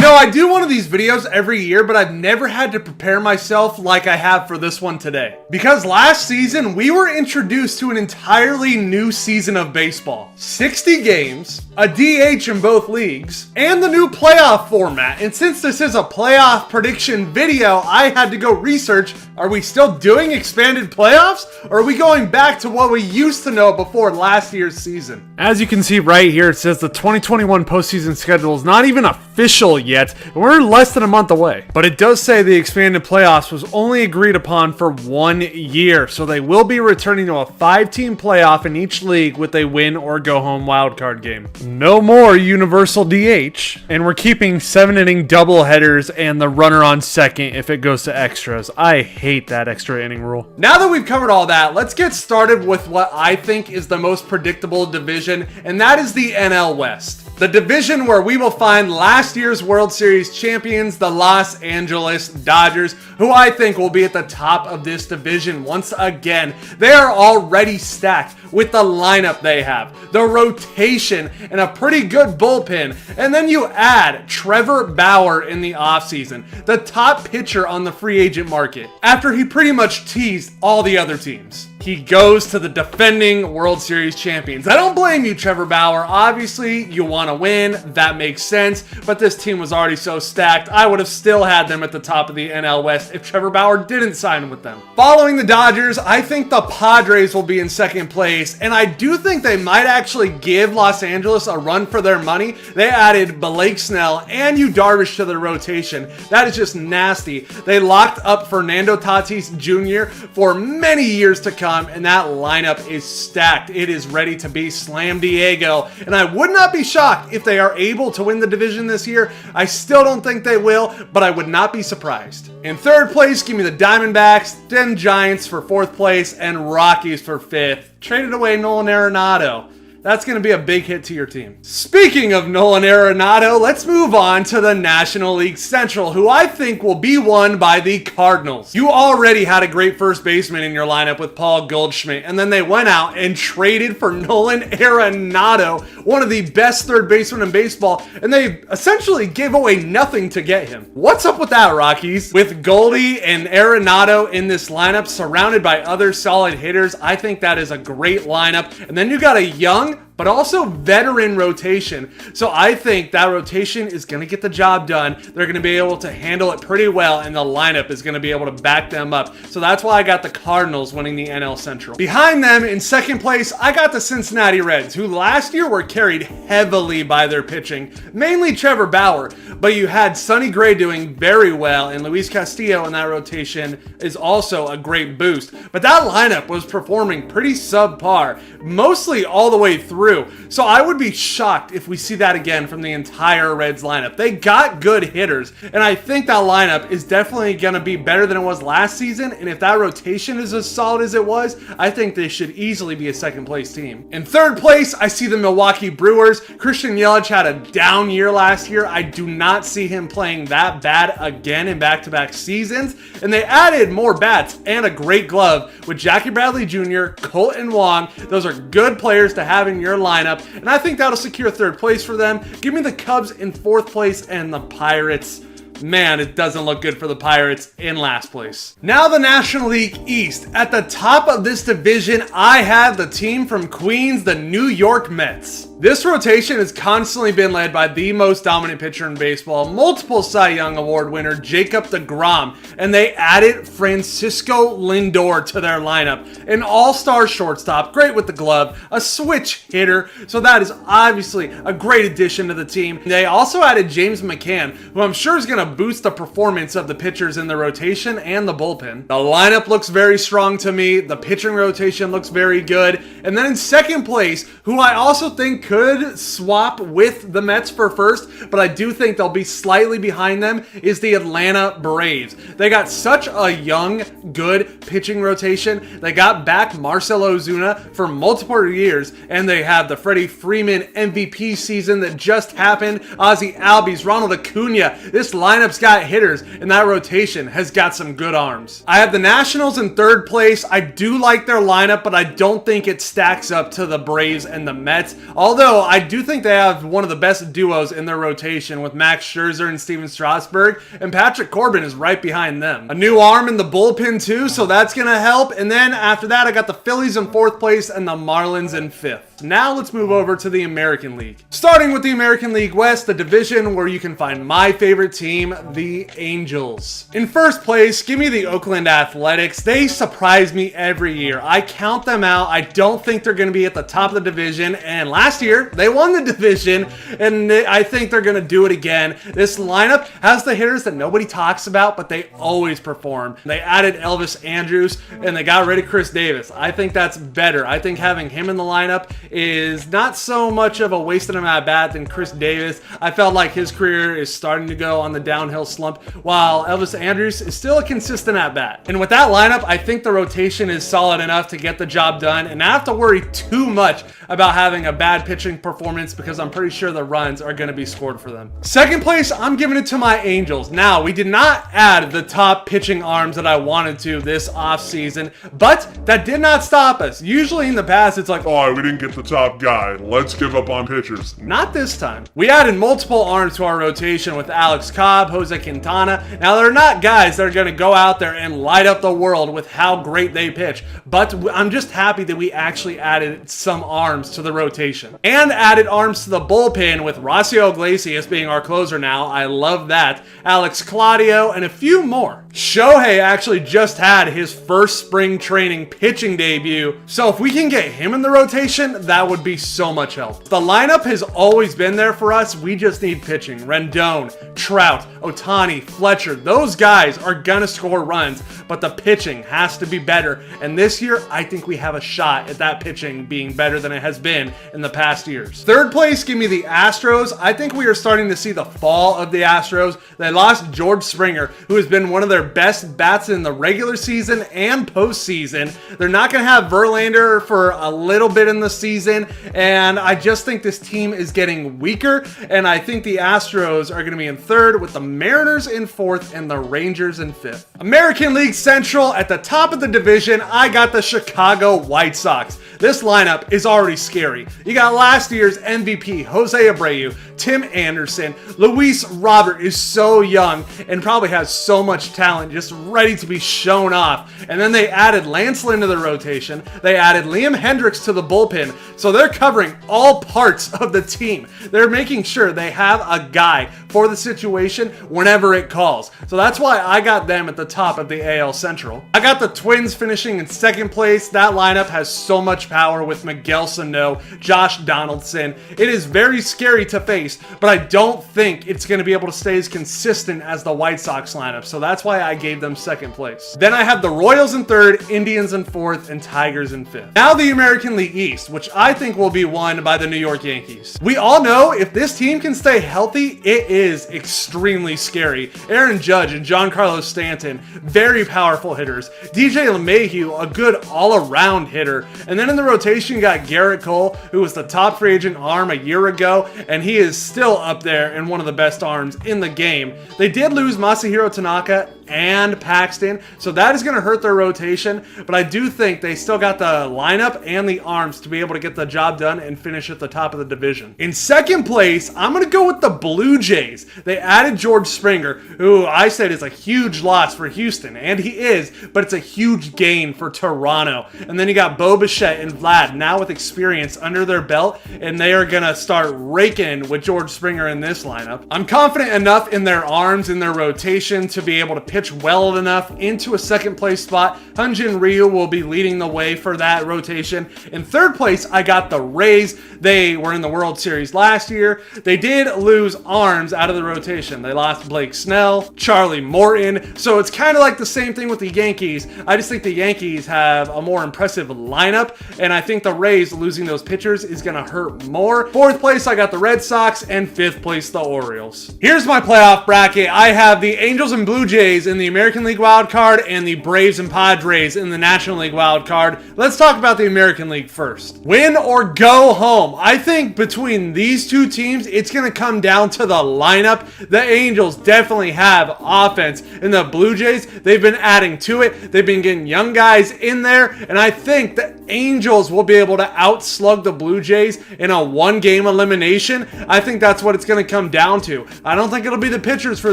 know, I do one of these videos every year, but I've never had to prepare myself like I have for this one today. Because last season, we were introduced to an entirely new season of baseball. 60 games, a DH in both leagues, and the new playoff format. And since this is a playoff prediction video, I had to go research, are we still doing expanded playoffs? Or are we going back to what we used to know before last year's season? As you can see right here, it says the 2021 postseason schedule is not even official yet, and we're less than a month away. But it does say the expanded playoffs was only agreed upon for 1 year, so they will be returning to a 5-team playoff in each league with a win or go home wildcard game. No more universal DH, and we're keeping 7-inning doubleheaders and the runner on second if it goes to extras. I hate that extra inning rule. Now that we've covered all that, let's get started with what I think is the most predictable division, and that is the NL West. The division where we will find last year's World Series champions, the Los Angeles Dodgers, who I think will be at the top of this division once again. They are already stacked with the lineup they have, the rotation, and a pretty good bullpen. And then you add Trevor Bauer in the offseason, the top pitcher on the free agent market, after he pretty much teased all the other teams. He goes to the defending World Series champions. I don't blame you, Trevor Bauer. Obviously, you want to win. That makes sense. But this team was already so stacked, I would have still had them at the top of the NL West if Trevor Bauer didn't sign with them. Following the Dodgers, I think the Padres will be in second place. And I do think they might actually give Los Angeles a run for their money. They added Blake Snell and Yu Darvish to their rotation. That is just nasty. They locked up Fernando Tatis Jr. for many years to come. And that lineup is stacked. It is ready to be Slam Diego. And I would not be shocked if they are able to win the division this year. I still don't think they will, but I would not be surprised. In third place, give me the Diamondbacks, then Giants for fourth place, and Rockies for fifth. Traded away Nolan Arenado. That's going to be a big hit to your team. Speaking of Nolan Arenado, let's move on to the National League Central, who I think will be won by the Cardinals. You already had a great first baseman in your lineup with Paul Goldschmidt, and then they went out and traded for Nolan Arenado, one of the best third basemen in baseball, and they essentially gave away nothing to get him. What's up with that, Rockies? With Goldie and Arenado in this lineup, surrounded by other solid hitters, I think that is a great lineup. And then you got a young, but also veteran rotation. So I think that rotation is going to get the job done. They're going to be able to handle it pretty well, and the lineup is going to be able to back them up. So that's why I got the Cardinals winning the NL Central. Behind them, in second place, I got the Cincinnati Reds, who last year were carried heavily by their pitching, mainly Trevor Bauer. But you had Sonny Gray doing very well, and Luis Castillo in that rotation is also a great boost. But that lineup was performing pretty subpar, mostly all the way through. So I would be shocked if we see that again from the entire Reds lineup. They got good hitters, and I think that lineup is definitely going to be better than it was last season. And if that rotation is as solid as it was, I think they should easily be a second place team. In third place, I see the Milwaukee Brewers. Christian Yelich had a down year last year. I do not see him playing that bad again in back-to-back seasons. And they added more bats and a great glove with Jackie Bradley Jr., Colton Wong. Those are good players to have in your lineup, and I think that'll secure third place for them. Give me the Cubs in fourth place and the Pirates. Man, it doesn't look good for the Pirates in last place. Now the National League East. At the top of this division, I have the team from Queens, the New York Mets. This rotation has constantly been led by the most dominant pitcher in baseball, multiple Cy Young Award winner Jacob deGrom, and they added Francisco Lindor to their lineup. An all-star shortstop, great with the glove, a switch hitter, so that is obviously a great addition to the team. They also added James McCann, who I'm sure is going to boost the performance of the pitchers in the rotation and the bullpen. The lineup looks very strong to me, the pitching rotation looks very good, and then in second place, who I also think could swap with the Mets for first, but I do think they'll be slightly behind them, is the Atlanta Braves. They got such a young, good pitching rotation. They got back Marcell Ozuna for multiple years, and they have the Freddie Freeman MVP season that just happened, Ozzie Albies, Ronald Acuna. This lineup's got hitters, and that rotation has got some good arms. I have the Nationals in third place. I do like their lineup, but I don't think it stacks up to the Braves and the Mets. Although Although I do think they have one of the best duos in their rotation with Max Scherzer and Steven Strasburg, and Patrick Corbin is right behind them. A new arm in the bullpen too, so that's going to help. And then after that, I got the Phillies in 4th place and the Marlins in 5th. Now let's move over to the American League. Starting with the American League West, the division where you can find my favorite team, the Angels. In 1st place, give me the Oakland Athletics. They surprise me every year. I count them out. I don't think they're going to be at the top of the division. And last year, they won the division, and I think they're going to do it again. This lineup has the hitters that nobody talks about, but they always perform. They added Elvis Andrus, and they got rid of Chris Davis. I think that's better. I think having him in the lineup is not so much of a wasted him at bat than Chris Davis. I felt like his career is starting to go on the downhill slump, while Elvis Andrus is still a consistent at bat. And with that lineup, I think the rotation is solid enough to get the job done and not have to worry too much about having a bad pitching performance, because I'm pretty sure the runs are going to be scored for them. 2nd place, I'm giving it to my Angels. Now, we did not add the top pitching arms that I wanted to this offseason, but that did not stop us. Usually in the past, it's like, oh, we didn't get the top guy. Let's give up on pitchers. Not this time. We added multiple arms to our rotation with Alex Cobb, Jose Quintana. Now, they're not guys that are going to go out there and light up the world with how great they pitch, but I'm just happy that we actually added some arms to the rotation and added arms to the bullpen with Rocio Iglesias being our closer now. I love that. Alex Claudio and a few more. Shohei actually just had his first spring training pitching debut, so if we can get him in the rotation, that would be so much help. The lineup has always been there for us. We just need pitching. Rendon, Trout, Ohtani, Fletcher, those guys are gonna score runs, but the pitching has to be better. And this year, I think we have a shot at that pitching being better than it has been in the past years. 3rd place, give me the Astros. I think we are starting to see the fall of the Astros. They lost George Springer, who has been one of their best bats in the regular season and postseason. They're not going to have Verlander for a little bit in the season, and I just think this team is getting weaker, and I think the Astros are going to be in 3rd with the Mariners in 4th and the Rangers in 5th. American League Central, at the top of the division, I got the Chicago White Sox. This lineup is already scary. You got last year's MVP, Jose Abreu, Tim Anderson. Luis Robert is so young and probably has so much talent just ready to be shown off. And then they added Lance Lynn to the rotation. They added Liam Hendricks to the bullpen. So they're covering all parts of the team. They're making sure they have a guy for the situation whenever it calls. So that's why I got them at the top of the AL Central. I got the Twins finishing in 2nd place. That lineup has so much power with Miguel Sano, Josh Donaldson. It is very scary to face, but I don't think it's going to be able to stay as consistent as the White Sox lineup. So that's why I gave them 2nd place. Then I have the Royals in 3rd, Indians in 4th, and Tigers in 5th. Now the American League East, which I think will be won by the New York Yankees. We all know if this team can stay healthy, it is extremely scary. Aaron Judge and Giancarlo Stanton, very powerful hitters. DJ LeMahieu, a good all-around hitter. And then in the rotation, you got Garrett Cole, who was the top free agent arm a year ago, and he is still up there and one of the best arms in the game. They did lose Masahiro Tanaka and Paxton, so that is going to hurt their rotation, but I do think they still got the lineup and the arms to be able to get the job done and finish at the top of the division. In 2nd place, I'm going to go with the Blue Jays. They added George Springer, who I said is a huge loss for Houston, and he is, but it's a huge gain for Toronto. And then you got Bo Bichette and Vlad now with experience under their belt, and they are going to start raking with George Springer in this lineup. I'm confident enough in their arms and their rotation to be able to pitch well enough into a 2nd place spot. Hyun-Jin Ryu will be leading the way for that rotation. In 3rd place, I got the Rays. They were in the World Series last year. They did lose arms out of the rotation. They lost Blake Snell, Charlie Morton. So it's kind of like the same thing with the Yankees. I just think the Yankees have a more impressive lineup, and I think the Rays losing those pitchers is going to hurt more. 4th place, I got the Red Sox, and 5th place, the Orioles. Here's my playoff bracket. I have the Angels and Blue Jays Jays in the American League wild card and the Braves and Padres in the National League wild card. Let's talk about the American League first. Win or go home. I think between these two teams, it's going to come down to the lineup. The Angels definitely have offense, and the Blue Jays, they've been adding to it. They've been getting young guys in there, and I think the Angels will be able to outslug the Blue Jays in a one-game elimination. I think that's what it's going to come down to. I don't think it'll be the pitchers for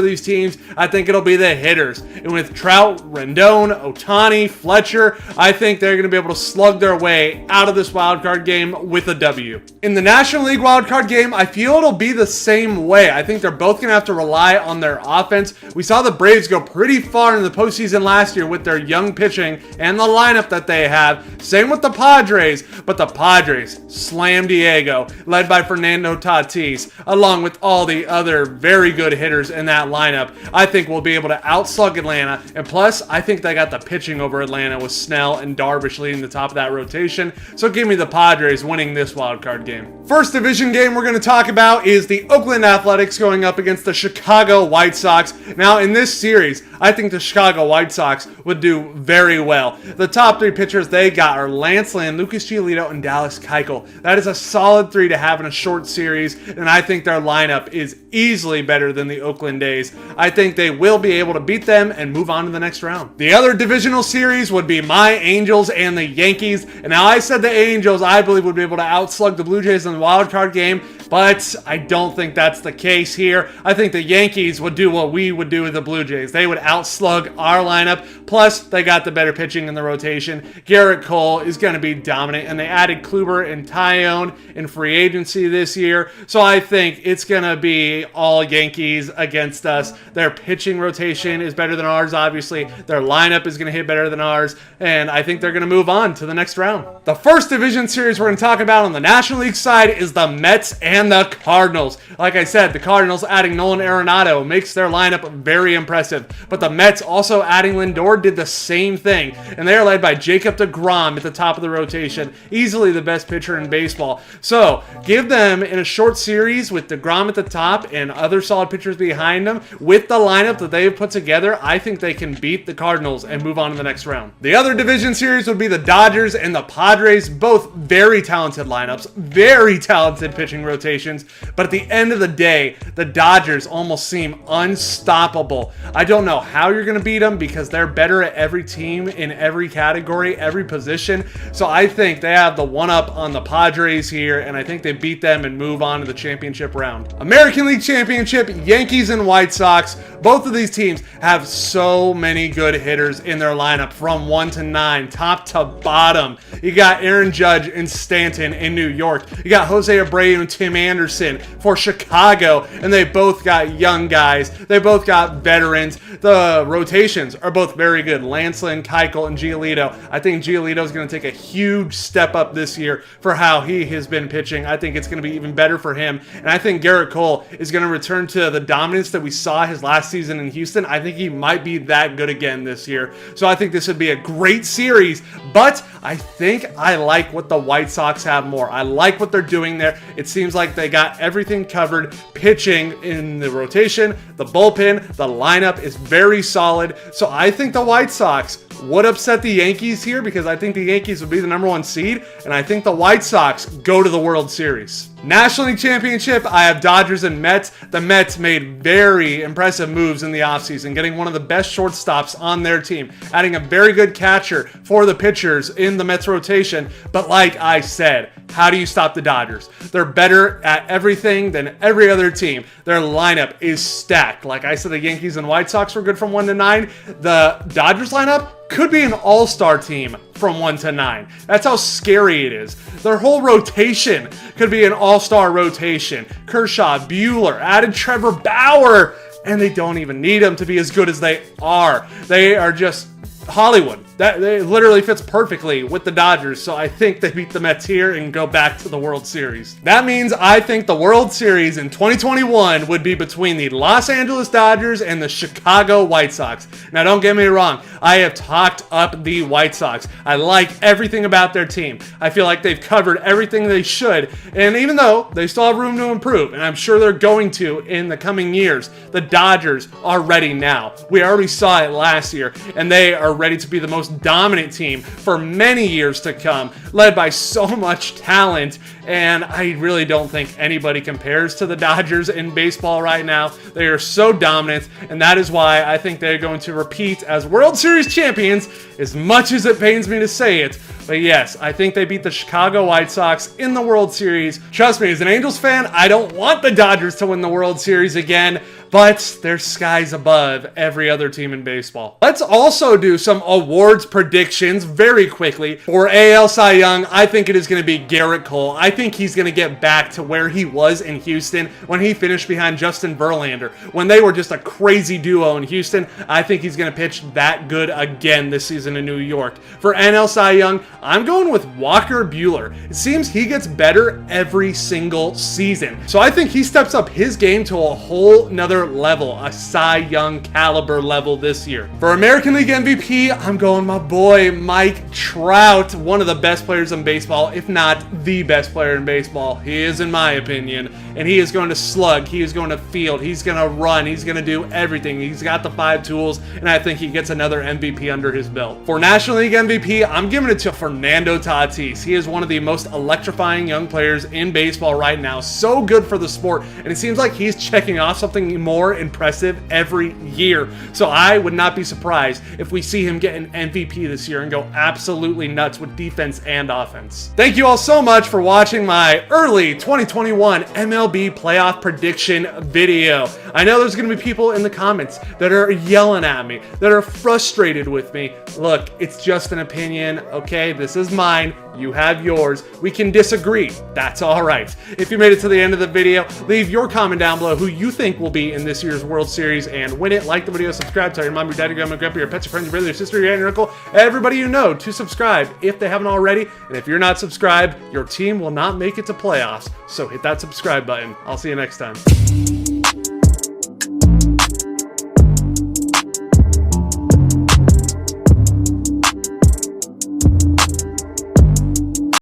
these teams. I think it'll be the hitters. And with Trout, Rendon, Ohtani, Fletcher, I think they're going to be able to slug their way out of this wild card game with a W. In the National League wild card game, I feel it'll be the same way. I think they're both going to have to rely on their offense. We saw the Braves go pretty far in the postseason last year with their young pitching and the lineup that they have. Same with the Padres, but the Padres slam Diego, led by Fernando Tatis, along with all the other very good hitters in that lineup. I think we'll be able to outslug Atlanta, and plus, I think they got the pitching over Atlanta with Snell and Darvish leading the top of that rotation, so give me the Padres winning this wild card game. First division game we're going to talk about is the Oakland Athletics going up against the Chicago White Sox. Now, in this series, I think the Chicago White Sox would do very well. The top three pitchers they got are Lance Lynn, Lucas Giolito, and Dallas Keuchel. That is a solid three to have in a short series, and I think their lineup is easily better than the Oakland A's. I think they will be able to beat them and move on to the next round. The other divisional series would be my Angels and the Yankees. And now I said the Angels, I believe, would be able to outslug the Blue Jays in the wild card game, but I don't think that's the case here. I think the Yankees would do what we would do with the Blue Jays. They would outslug our lineup, plus they got the better pitching in the rotation. Garrett Cole is going to be dominant, and they added Kluber and Tyone in free agency this year, so I think it's going to be all Yankees against us. Their pitching rotation is better than ours, obviously. Their lineup is going to hit better than ours, and I think they're going to move on to the next round. The first division series we're going to talk about on the National League side is the Mets and the Cardinals. Like I said, the Cardinals adding Nolan Arenado makes their lineup very impressive, but the Mets also adding Lindor did the same thing, and they are led by Jacob deGrom at the top of the rotation, easily the best pitcher in baseball. So give them in a short series with deGrom at the top and other solid pitchers behind them with the lineup that they've put together. I think they can beat the Cardinals and move on to the next round. The other division series would be the Dodgers and the Padres, both very talented lineups, very talented pitching rotations, but at the end of the day, the Dodgers almost seem unstoppable. I don't know how you're going to beat them because they're better at every team in every category, every position. So I think they have the one-up on the Padres here, and I think they beat them and move on to the championship round. American League Championship, Yankees and White Sox. Both of these teams have so many good hitters in their lineup from 1 to 9, top to bottom. You got Aaron Judge and Stanton in New York. You got Jose Abreu and Tim Anderson for Chicago, and they both got young guys. They both got veterans. The rotations are both very good. Lance Lynn, Keuchel, and Giolito. I think Giolito is going to take a huge step up this year for how he has been pitching. I think it's going to be even better for him, and I think Garrett Cole is going to return to the dominance that we saw his last season in Houston. I think he might be that good again this year. So I think this would be a great series, but I think I like what the White Sox have more. I like what they're doing there. It seems like they got everything covered. Pitching in the rotation, the bullpen, the lineup is very solid. So I think the White Sox would upset the Yankees here because I think the Yankees would be the number one seed, and I think the White Sox go to the World Series. National League Championship, I have Dodgers and Mets. The Mets made very impressive moves in the offseason, getting one of the best shortstops on their team, adding a very good catcher for the pitchers in the Mets rotation. But like I said, how do you stop the Dodgers? They're better at everything than every other team. Their lineup is stacked. Like I said, the Yankees and White Sox were good from 1 to 9. The Dodgers lineup could be an all-star team from 1 to 9. That's how scary it is. Their whole rotation could be an all-star rotation. Kershaw, Buehler, added Trevor Bauer, and they don't even need them to be as good as they are. They are just Hollywood. That it literally fits perfectly with the Dodgers, so I think they beat the Mets here and go back to the World Series. That means I think the World Series in 2021 would be between the Los Angeles Dodgers and the Chicago White Sox. Now, don't get me wrong, I have talked up the White Sox. I like everything about their team. I feel like they've covered everything they should, and even though they still have room to improve, and I'm sure they're going to in the coming years, the Dodgers are ready now. We already saw it last year, and they are ready to be the most dominant team for many years to come, led by so much talent, and I really don't think anybody compares to the Dodgers in baseball right now. They are so dominant, and that is why I think they're going to repeat as World Series champions, as much as it pains me to say it. But yes, I think they beat the Chicago White Sox in the World Series. Trust me, as an Angels fan, I don't want the Dodgers to win the World Series again, but there's skies above every other team in baseball. Let's also do some awards predictions very quickly. For AL Cy Young, I think it is going to be Garrett Cole. I think he's going to get back to where he was in Houston when he finished behind Justin Verlander. When they were just a crazy duo in Houston, I think he's going to pitch that good again this season in New York. For NL Cy Young, I'm going with Walker Buehler. It seems he gets better every single season. So I think he steps up his game to a whole nother level, a Cy Young caliber level this year. For American League MVP, I'm going my boy Mike Trout, one of the best players in baseball, if not the best player in baseball. He is, in my opinion, and he is going to slug, he is going to field, he's going to run, he's going to do everything. He's got the 5 tools, and I think he gets another MVP under his belt. For National League MVP, I'm giving it to Fernando Tatis. He is one of the most electrifying young players in baseball right now. So good for the sport, and it seems like he's checking off something more impressive every year. So I would not be surprised if we see him get an MVP this year and go absolutely nuts with defense and offense. Thank you all so much for watching my early 2021 MLB playoff prediction video. I know there's going to be people in the comments that are yelling at me, that are frustrated with me. Look, it's just an opinion, okay? This is mine. You have yours. We can disagree. That's all right. If you made it to the end of the video, leave your comment down below who you think will be in this year's World Series and win it. Like the video, subscribe, tell your mom, your dad, your grandma, your grandpa, your pets, your friends, your brother, your sister, your aunt, your uncle, everybody you know to subscribe if they haven't already. And if you're not subscribed, your team will not make it to playoffs. So hit that subscribe button. I'll see you next time.